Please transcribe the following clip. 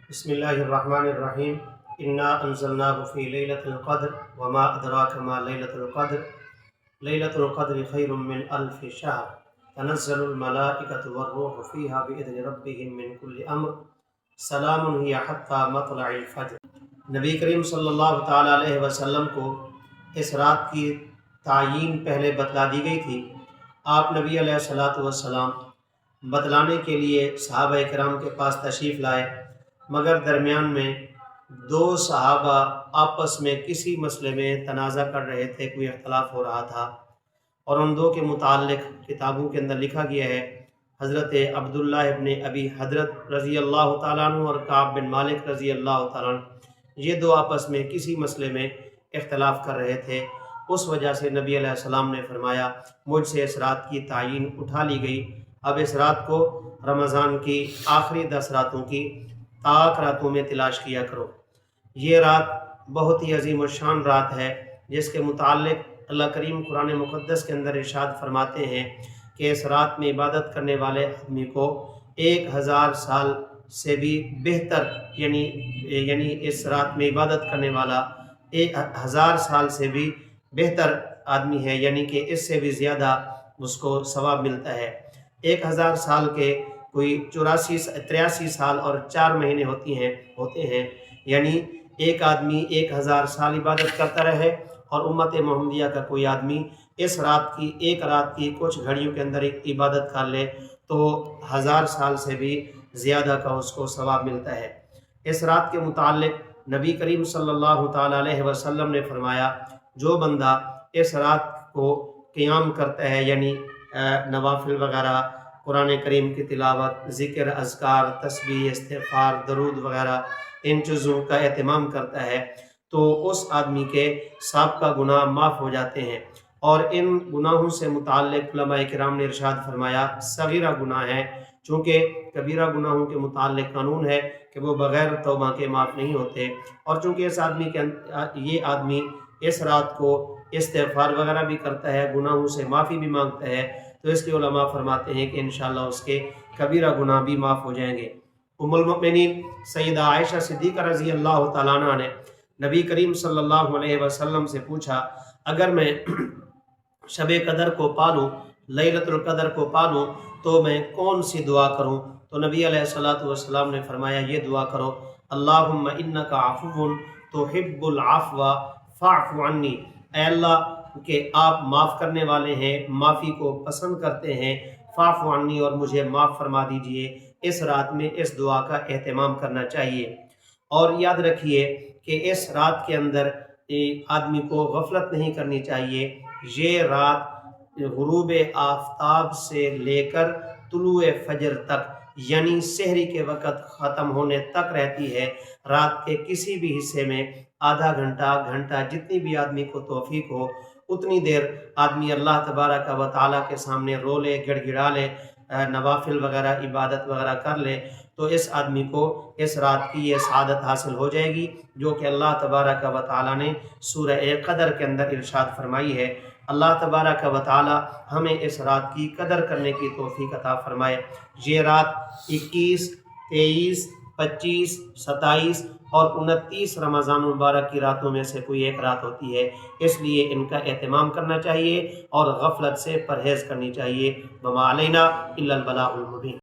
بسم اللہ الرحمن الرحیم انا انزلناه فی لیلۃ القدر وما ادراک ما لیلۃ القدر لیلۃ القدر خیر من الف شہر تنزل الملائکۃ والروح فیہا باذن ربہم من کل امر سلام ہی حتی مطلع الفجر۔ نبی کریم صلی اللہ تعالی علیہ وسلم کو اس رات کی تعیین پہلے بتلا دی گئی تھی۔ آپ نبی علیہ الصلوۃ والسلام بتلانے کے لیے صحابہ کرام کے پاس تشریف لائے، مگر درمیان میں دو صحابہ آپس میں کسی مسئلے میں تنازع کر رہے تھے، کوئی اختلاف ہو رہا تھا، اور ان دو کے متعلق کتابوں کے اندر لکھا گیا ہے۔ حضرت عبداللہ ابن ابی حضرت رضی اللہ تعالیٰ عنہ اور کعب بن مالک رضی اللہ تعالیٰ عنہ، یہ دو آپس میں کسی مسئلے میں اختلاف کر رہے تھے۔ اس وجہ سے نبی علیہ السلام نے فرمایا مجھ سے اس رات کی تعیین اٹھا لی گئی، اب اس رات کو رمضان کی آخری 10 راتوں کی طاق راتوں میں تلاش کیا کرو۔ یہ رات بہت ہی عظیم الشان رات ہے، جس کے متعلق اللہ کریم قرآن مقدس کے اندر ارشاد فرماتے ہیں کہ اس رات میں عبادت کرنے والے آدمی کو 1000 سال سے بھی بہتر، یعنی اس رات میں عبادت کرنے والا 1000 سال سے بھی بہتر آدمی ہے، یعنی کہ اس سے بھی زیادہ اس کو ثواب ملتا ہے۔ 1000 سال کے کوئی 83 سال اور 4 مہینے ہوتے ہیں، یعنی ایک آدمی 1000 سال عبادت کرتا رہے اور امت محمدیہ کا کوئی آدمی اس ایک رات کی کچھ گھڑیوں کے اندر ایک عبادت کر لے تو 1000 سال سے بھی زیادہ کا اس کو ثواب ملتا ہے۔ اس رات کے متعلق نبی کریم صلی اللہ تعالیٰ علیہ وسلم نے فرمایا جو بندہ اس رات کو قیام کرتا ہے، یعنی نوافل وغیرہ، قرآن کریم کی تلاوت، ذکر، اذکار، تسبیح، استغفار، درود وغیرہ، ان چیزوں کا اہتمام کرتا ہے تو اس آدمی کے سابقہ گناہ معاف ہو جاتے ہیں۔ اور ان گناہوں سے متعلق علماء کرام نے ارشاد فرمایا صغیرہ گناہ ہے، چونکہ کبیرہ گناہوں کے متعلق قانون ہے کہ وہ بغیر توبہ کے معاف نہیں ہوتے، اور چونکہ یہ آدمی اس رات کو استغفار وغیرہ بھی کرتا ہے، گناہوں سے معافی بھی مانگتا ہے، تو اس لیے علماء فرماتے ہیں کہ انشاءاللہ اس کے کبیرہ گناہ بھی معاف ہو جائیں گے۔ ام المؤمنین سیدہ عائشہ صدیقہ رضی اللہ تعالیٰ عنہ نے نبی کریم صلی اللہ علیہ وسلم سے پوچھا اگر میں شب قدر کو پالوں، لیلۃ القدر کو پالوں تو میں کون سی دعا کروں؟ تو نبی علیہ الصلوۃ والسلام نے فرمایا یہ دعا کرو، اللہم انک عفو تحب العفو فاعف عنی، اے اللہ کہ آپ معاف کرنے والے ہیں، معافی کو پسند کرتے ہیں، فاعف عنی، اور مجھے معاف فرما دیجئے۔ اس رات میں اس دعا کا اہتمام کرنا چاہیے، اور یاد رکھیے کہ اس رات کے اندر آدمی کو غفلت نہیں کرنی چاہیے۔ یہ رات غروب آفتاب سے لے کر طلوع فجر تک، یعنی سحری کے وقت ختم ہونے تک رہتی ہے۔ رات کے کسی بھی حصے میں آدھا گھنٹہ جتنی بھی آدمی کو توفیق ہو اتنی دیر آدمی اللہ تبارک و تعالیٰ کے سامنے رو لے، گڑ گڑا لے، نوافل وغیرہ عبادت وغیرہ کر لے، تو اس آدمی کو اس رات کی یہ سعادت حاصل ہو جائے گی جو کہ اللہ تبارک و تعالیٰ نے سورہ قدر کے اندر ارشاد فرمائی ہے۔ اللہ تبارک و تعالیٰ ہمیں اس رات کی قدر کرنے کی توفیق عطا فرمائے۔ یہ رات 21، 23، 25، 27 اور 29 رمضان المبارک کی راتوں میں سے کوئی ایک رات ہوتی ہے، اس لیے ان کا اہتمام کرنا چاہیے اور غفلت سے پرہیز کرنی چاہیے۔ وما علینا الا البلاغ المبین۔